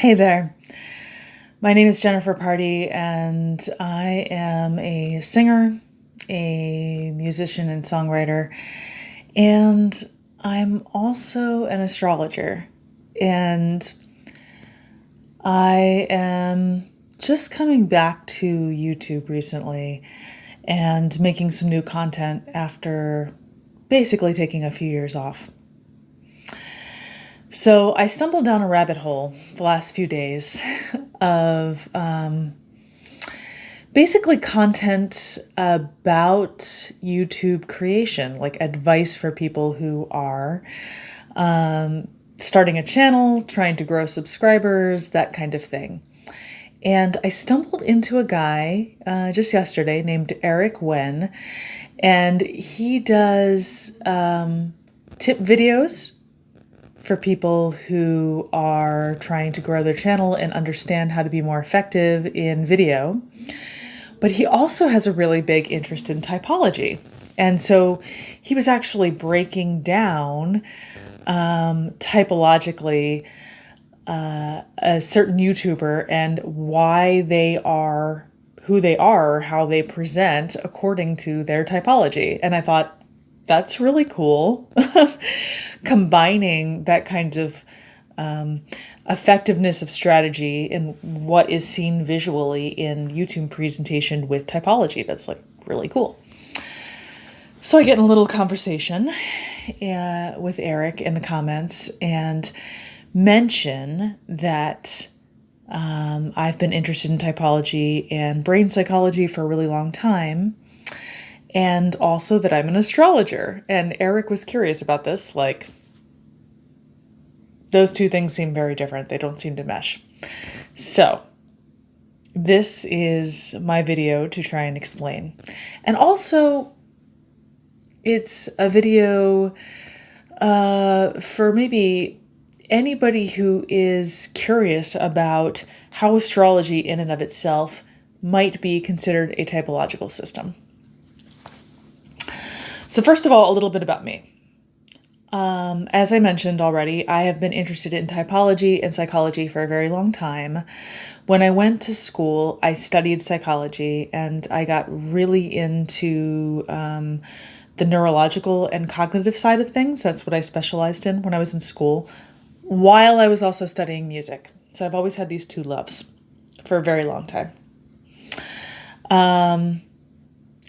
Hey there. My name is Jennifer Party, and I am a singer, a musician, and songwriter, and I'm also an astrologer. And I am just coming back to YouTube recently and making some new content after basically taking a few years off. So I stumbled down a rabbit hole the last few days of basically content about YouTube creation, like advice for people who are starting a channel, trying to grow subscribers, that kind of thing. And I stumbled into a guy just yesterday named Eric Wen, and he does tip videos for people who are trying to grow their channel and understand how to be more effective in video. But he also has a really big interest in typology. And so he was actually breaking down typologically a certain YouTuber and why they are who they are, how they present according to their typology. And I thought, that's really cool. Combining that kind of effectiveness of strategy and what is seen visually in YouTube presentation with typology. That's like really cool. So I get in a little conversation with Eric in the comments and mention that I've been interested in typology and brain psychology for a really long time. And also that I'm an astrologer. And Eric was curious about this, like, those two things seem very different. They don't seem to mesh. So this is my video to try and explain. And also, it's a video for maybe anybody who is curious about how astrology in and of itself might be considered a typological system. So first of all, a little bit about me. As I mentioned already, I have been interested in typology and psychology for a very long time. When I went to school, I studied psychology and I got really into the neurological and cognitive side of things. That's what I specialized in when I was in school, while I was also studying music. So I've always had these two loves for a very long time.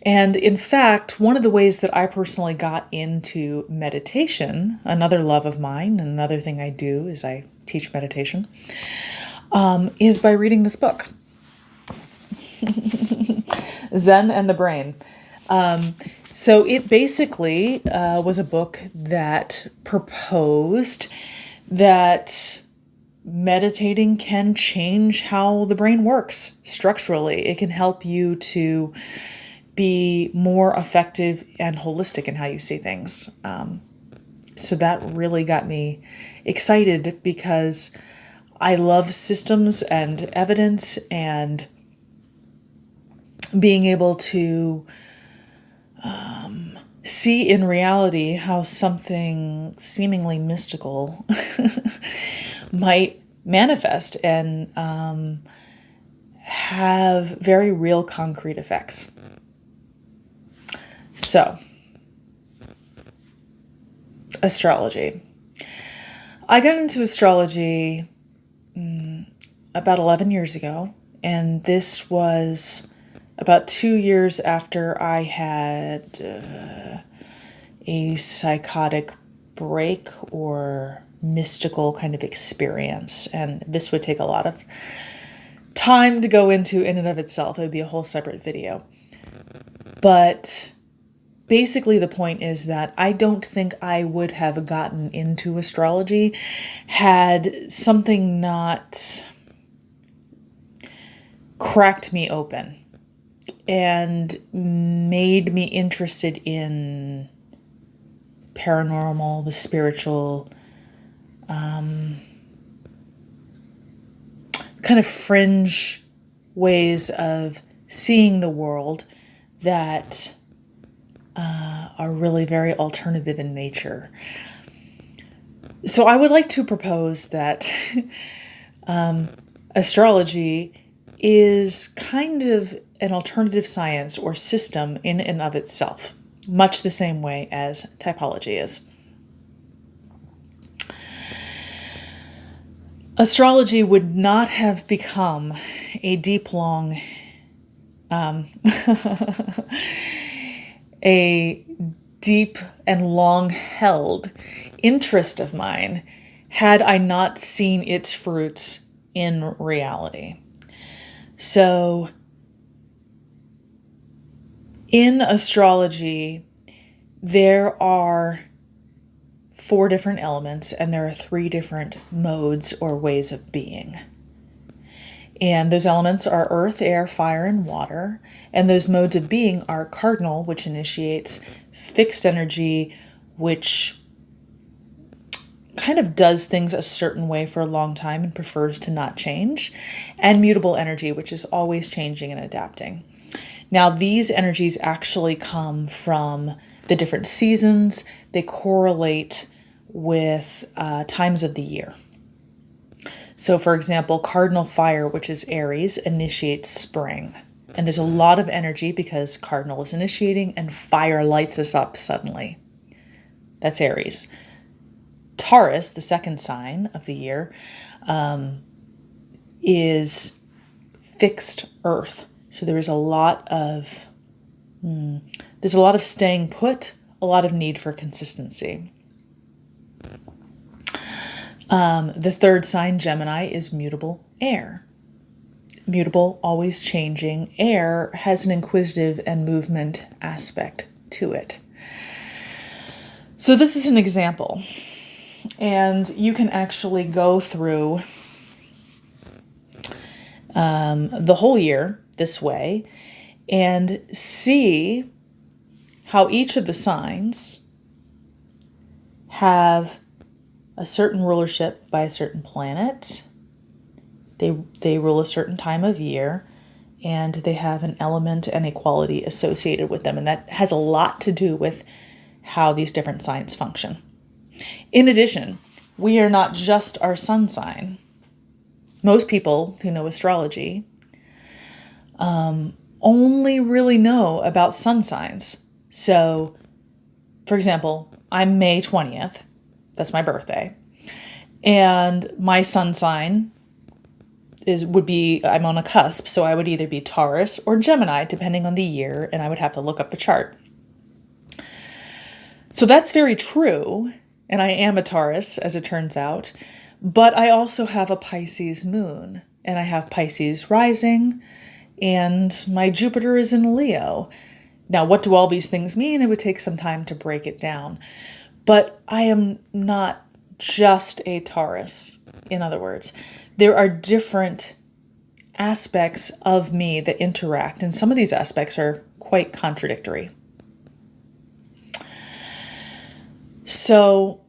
And in fact, one of the ways that I personally got into meditation, another love of mine, and another thing I do is I teach meditation, is by reading this book, Zen and the Brain. So it basically was a book that proposed that meditating can change how the brain works structurally. It can help you to be more effective and holistic in how you see things. So that really got me excited because I love systems and evidence and being able to see in reality how something seemingly mystical might manifest and have very real concrete effects. So, astrology. I got into astrology about 11 years ago, and this was about 2 years after I had a psychotic break or mystical kind of experience. And this would take a lot of time to go into in and of itself. It would be a whole separate video. But basically, the point is that I don't think I would have gotten into astrology had something not cracked me open and made me interested in paranormal, the spiritual, kind of fringe ways of seeing the world that are really very alternative in nature. So I would like to propose that Astrology is kind of an alternative science or system in and of itself, much the same way as typology is. Astrology would not have become a deep, long, a deep and long-held interest of mine had I not seen its fruits in reality. So, in astrology, there are 4 different elements, and there are 3 different modes or ways of being. And those elements are earth, air, fire, and water. And those modes of being are cardinal, which initiates; fixed energy, which kind of does things a certain way for a long time and prefers to not change; and mutable energy, which is always changing and adapting. Now, these energies actually come from the different seasons. They correlate with times of the year. So, for example, cardinal fire, which is Aries, initiates spring. And there's a lot of energy because cardinal is initiating and fire lights us up suddenly. That's Aries. Taurus, the second sign of the year, is fixed earth. So there is a lot of staying put, a lot of need for consistency. The third sign, Gemini, is mutable air. Mutable, always changing. Air has an inquisitive and movement aspect to it. So this is an example. And you can actually go through the whole year this way and see how each of the signs have a certain rulership by a certain planet. They rule a certain time of year, and they have an element and a quality associated with them. And that has a lot to do with how these different signs function. In addition, we are not just our sun sign. Most people who know astrology only really know about sun signs. So, for example, I'm May 20th. That's my birthday. And my sun sign I'm on a cusp, so I would either be Taurus or Gemini, depending on the year, and I would have to look up the chart. So that's very true, and I am a Taurus, as it turns out, but I also have a Pisces moon, and I have Pisces rising, and my Jupiter is in Leo. Now, what do all these things mean? It would take some time to break it down. But I am not just a Taurus. In other words, there are different aspects of me that interact, and some of these aspects are quite contradictory. So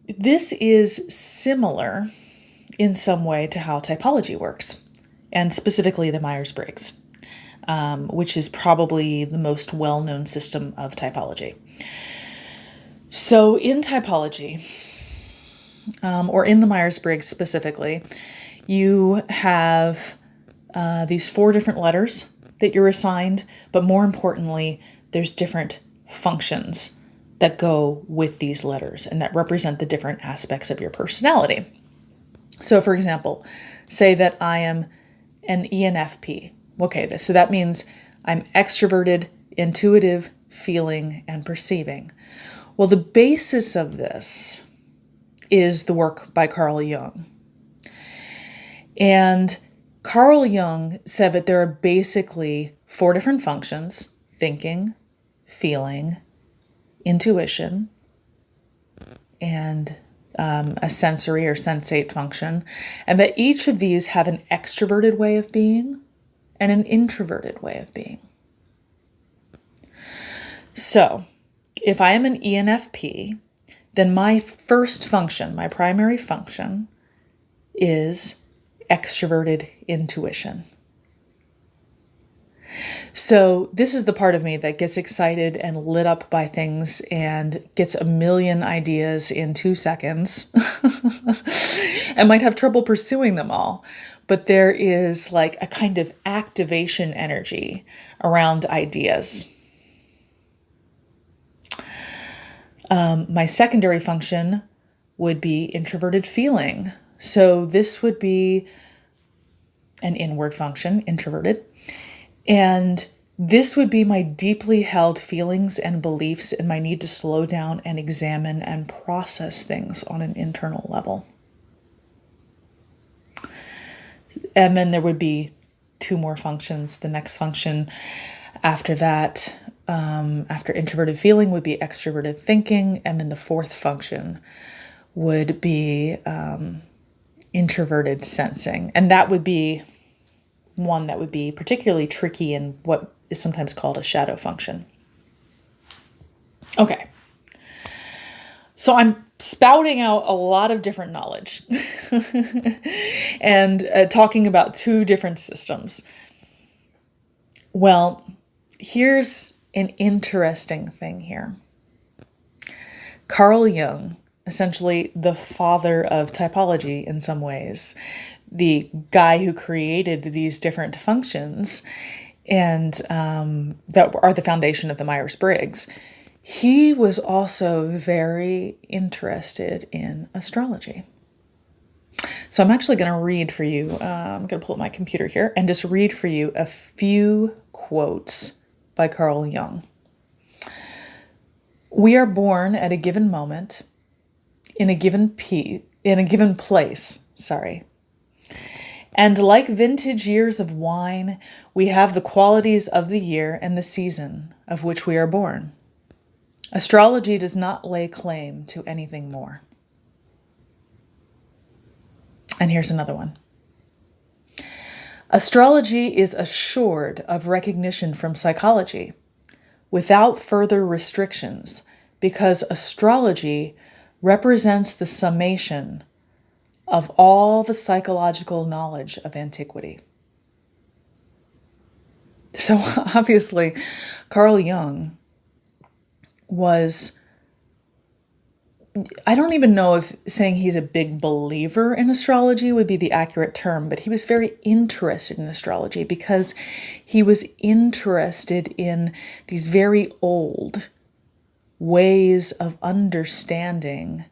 this is similar in some way to how typology works, and specifically the Myers-Briggs, which is probably the most well-known system of typology. So in typology, or in the Myers-Briggs specifically, you have these 4 different letters that you're assigned, but more importantly, there's different functions that go with these letters and that represent the different aspects of your personality. So, for example, say that I am an ENFP. Okay, so that means I'm extroverted, intuitive, feeling, and perceiving. Well, the basis of this is the work by Carl Jung. And Carl Jung said that there are basically 4 different functions: thinking, feeling, intuition, and a sensory or sensate function, and that each of these have an extroverted way of being and an introverted way of being. So, if I am an ENFP, then my first function, my primary function, is extroverted intuition. So this is the part of me that gets excited and lit up by things and gets a million ideas in 2 seconds and might have trouble pursuing them all. But there is like a kind of activation energy around ideas. My secondary function would be introverted feeling. So this would be an inward function, introverted. And this would be my deeply held feelings and beliefs and my need to slow down and examine and process things on an internal level. And then there would be two more functions. The next function after that, after introverted feeling, would be extroverted thinking. And then the fourth function would be introverted sensing. And that would be one that would be particularly tricky in what is sometimes called a shadow function. Okay. So I'm spouting out a lot of different knowledge and talking about two different systems. Well, here's an interesting thing here. Carl Jung, essentially the father of typology in some ways, the guy who created these different functions and that are the foundation of the Myers-Briggs, he was also very interested in astrology. So I'm actually going to read for you, I'm going to pull up my computer here and just read for you a few quotes by Carl Jung. We are born at a given moment, in a given place, And like vintage years of wine, we have the qualities of the year and the season of which we are born. Astrology does not lay claim to anything more. And here's another one. Astrology is assured of recognition from psychology without further restrictions because astrology represents the summation of all the psychological knowledge of antiquity. So obviously, Carl Jung was, I don't even know if saying he's a big believer in astrology would be the accurate term, but he was very interested in astrology because he was interested in these very old ways of understanding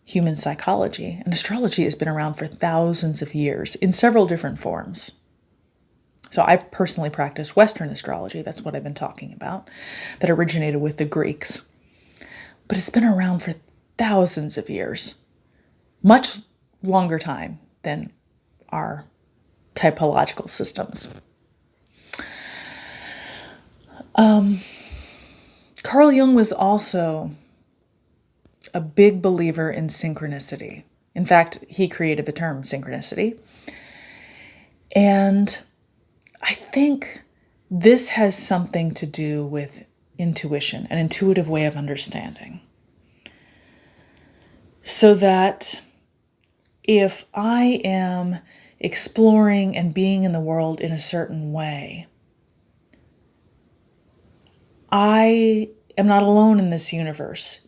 human psychology. And astrology has been around for thousands of years in several different forms. So I personally practice Western astrology. That's what I've been talking about, that originated with the Greeks. But it's been around for thousands of years, much longer time than our typological systems. Carl Jung was also a big believer in synchronicity. In fact, he created the term synchronicity. And I think this has something to do with intuition, an intuitive way of understanding. So that if I am exploring and being in the world in a certain way, I am not alone in this universe.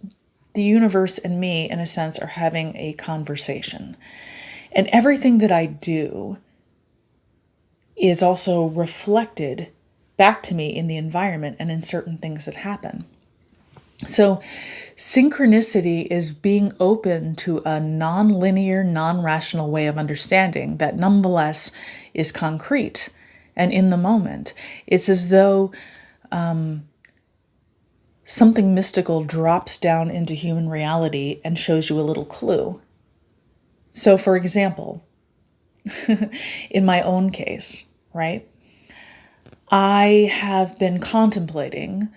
The universe and me, in a sense, are having a conversation. And everything that I do is also reflected back to me in the environment and in certain things that happen. So synchronicity is being open to a non-linear, non-rational way of understanding that nonetheless is concrete and in the moment. It's as though something mystical drops down into human reality and shows you a little clue. So for example, in my own case, right, I have been contemplating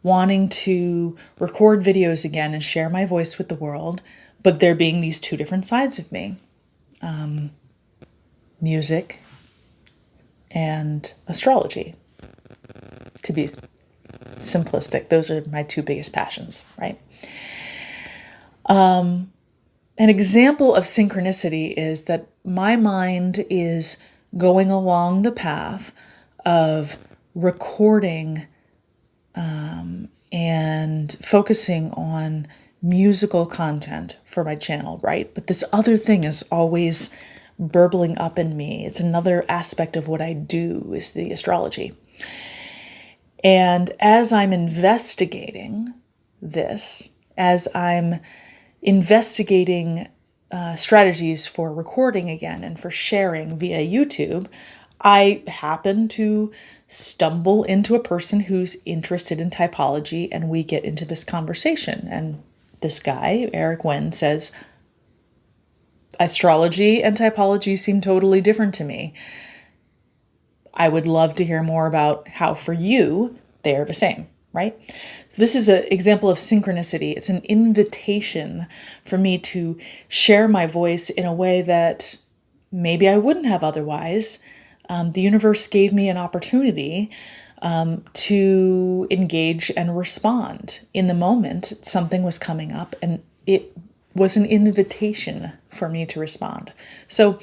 wanting to record videos again and share my voice with the world, but there being these two different sides of me, music and astrology, to be simplistic. Those are my two biggest passions, right? An example of synchronicity is that my mind is going along the path of recording and focusing on musical content for my channel, right? But this other thing is always burbling up in me. It's another aspect of what I do, is the astrology. And as I'm investigating this, as I'm investigating strategies for recording again and for sharing via YouTube, I happen to stumble into a person who's interested in typology, and we get into this conversation. And this guy, Eric Wen, says, astrology and typology seem totally different to me. I would love to hear more about how for you they are the same, right? So this is an example of synchronicity. It's an invitation for me to share my voice in a way that maybe I wouldn't have otherwise. The universe gave me an opportunity to engage and respond. In the moment, something was coming up, and it was an invitation for me to respond. So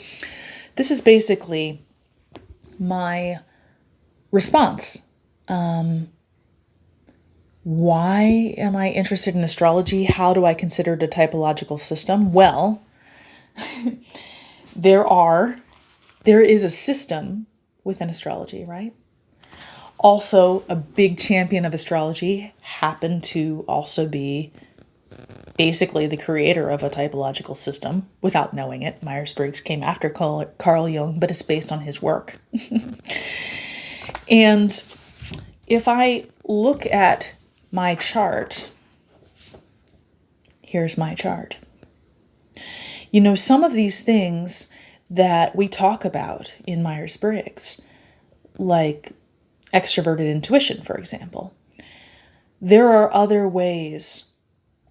this is basically my response. Why am I interested in astrology? How do I consider the typological system? Well, there is a system within astrology, right? Also, a big champion of astrology happened to also be basically the creator of a typological system without knowing it. Myers-Briggs came after Carl Jung, but it's based on his work. And if I look at my chart, here's my chart. You know, some of these things that we talk about in Myers-Briggs, like extroverted intuition, for example, there are other ways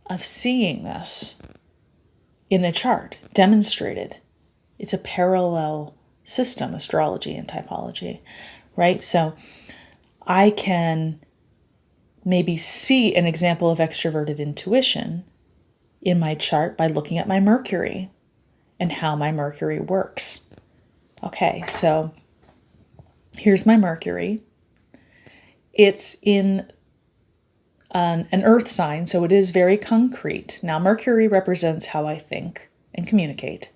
of seeing this in a chart, demonstrated. It's a parallel system, astrology and typology, right? So I can maybe see an example of extroverted intuition in my chart by looking at my Mercury and how my Mercury works. Okay, so here's my Mercury. It's in an earth sign, so it is very concrete. Now, Mercury represents how I think and communicate.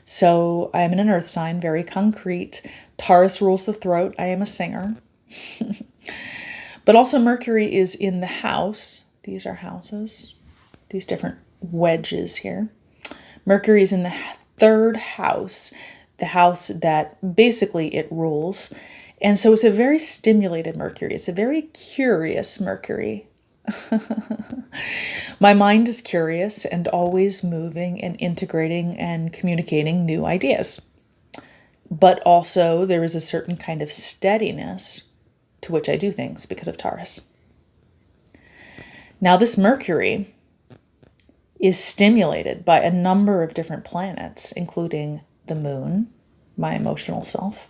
So I am in an earth sign, very concrete. Taurus rules the throat. I am a singer. But also Mercury is in the house. These are houses, these different wedges here. Mercury is in the third house, the house that basically it rules. And so it's a very stimulated Mercury. It's a very curious Mercury. My mind is curious and always moving and integrating and communicating new ideas. But also there is a certain kind of steadiness to which I do things because of Taurus. Now this Mercury is stimulated by a number of different planets, including the moon, my emotional self,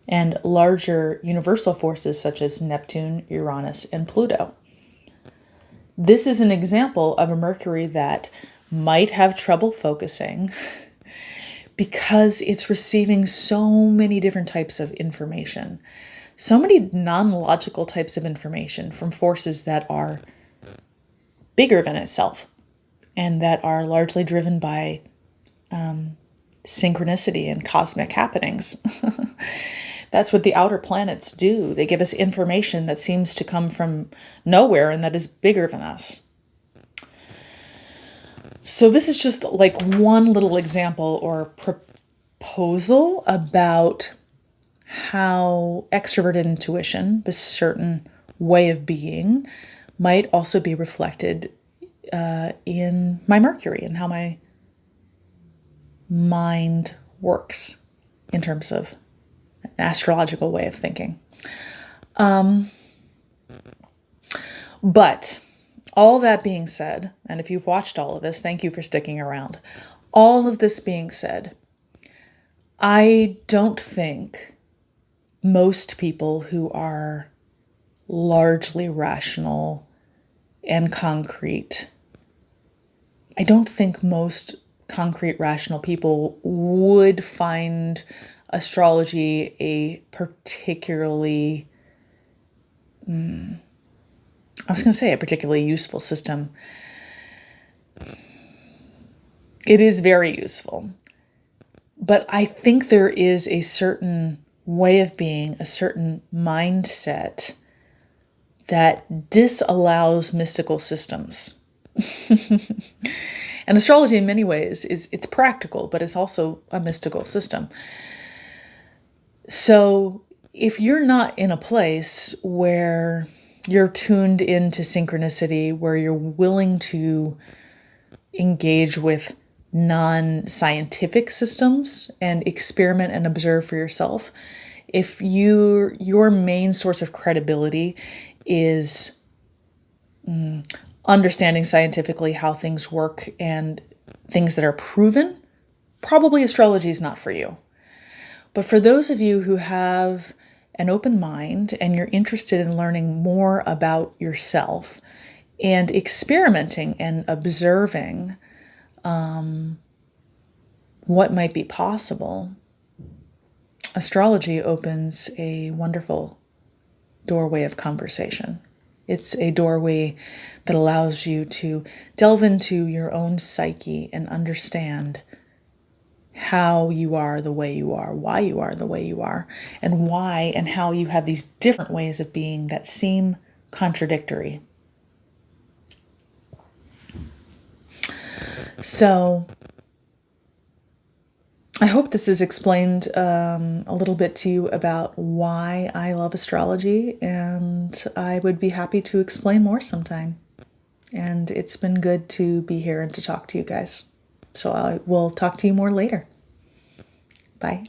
and larger universal forces such as Neptune, Uranus, and Pluto. This is an example of a Mercury that might have trouble focusing because it's receiving so many different types of information, so many non-logical types of information from forces that are bigger than itself and that are largely driven by synchronicity and cosmic happenings. That's what the outer planets do. They give us information that seems to come from nowhere and that is bigger than us. So this is just like one little example or proposal about how extroverted intuition, this certain way of being, might also be reflected in my Mercury and how my mind works in terms of an astrological way of thinking. But all that being said, and if you've watched all of this, thank you for sticking around. All of this being said, I don't think most people who are largely rational and concrete, I don't think most concrete, rational people would find astrology a particularly, I was going to say a particularly useful system. It is very useful. But I think there is a certain way of being, a certain mindset that disallows mystical systems. And astrology in many ways it's practical, but it's also a mystical system. So if you're not in a place where you're tuned into synchronicity, where you're willing to engage with non-scientific systems and experiment and observe for yourself, if your main source of credibility is understanding scientifically how things work and things that are proven, probably astrology is not for you. But for those of you who have an open mind and you're interested in learning more about yourself and experimenting and observing what might be possible, astrology opens a wonderful doorway of conversation. It's a doorway that allows you to delve into your own psyche and understand how you are the way you are, why you are the way you are, and why and how you have these different ways of being that seem contradictory. So I hope this has explained a little bit to you about why I love astrology, and I would be happy to explain more sometime. And it's been good to be here and to talk to you guys. So I will talk to you more later. Bye.